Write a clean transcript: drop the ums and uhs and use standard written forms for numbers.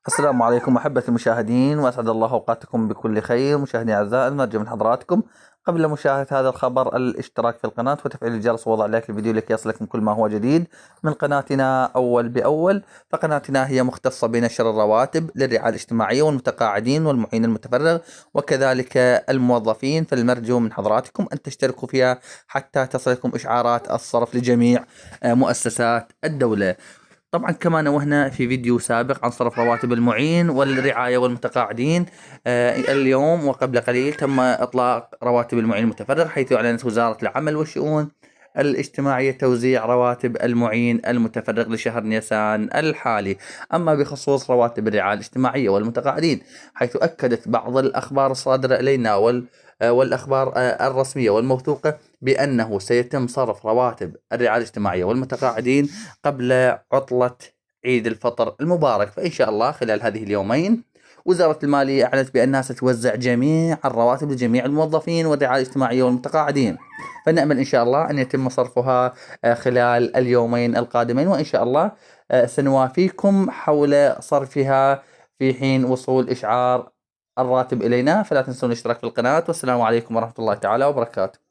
السلام عليكم أحبة المشاهدين، وأسعد الله أوقاتكم بكل خير. مشاهدينا الأعزاء، نرجو من حضراتكم قبل مشاهدة هذا الخبر الاشتراك في القناة وتفعيل الجرس ووضع لايك الفيديو لكي يصلكم كل ما هو جديد من قناتنا أول بأول. فقناتنا هي مختصة بنشر الرواتب للرعاية الاجتماعية والمتقاعدين والمعين المتفرغ وكذلك الموظفين، فالمرجو من حضراتكم أن تشتركوا فيها حتى تصلكم إشعارات الصرف لجميع مؤسسات الدولة. طبعا كما نوهنا في فيديو سابق عن صرف رواتب المعين والرعاية والمتقاعدين، اليوم وقبل قليل تم إطلاق رواتب المعين المتفرغ، حيث أعلنت وزارة العمل والشؤون الاجتماعية توزيع رواتب المعين المتفرغ لشهر نيسان الحالي. أما بخصوص رواتب الرعاية الاجتماعية والمتقاعدين، حيث أكدت بعض الأخبار الصادرة إلينا والأخبار الرسمية والموثوقة بأنه سيتم صرف رواتب الرعاية الاجتماعية والمتقاعدين قبل عطلة عيد الفطر المبارك. فإن شاء الله خلال هذه اليومين وزارة المالية أعلنت بأنها ستوزع جميع الرواتب لجميع الموظفين والرعاية الاجتماعية والمتقاعدين، فنأمل إن شاء الله أن يتم صرفها خلال اليومين القادمين، وإن شاء الله سنوافيكم حول صرفها في حين وصول إشعار الراتب إلينا. فلا تنسون الاشتراك في القناة، والسلام عليكم ورحمة الله تعالى وبركاته.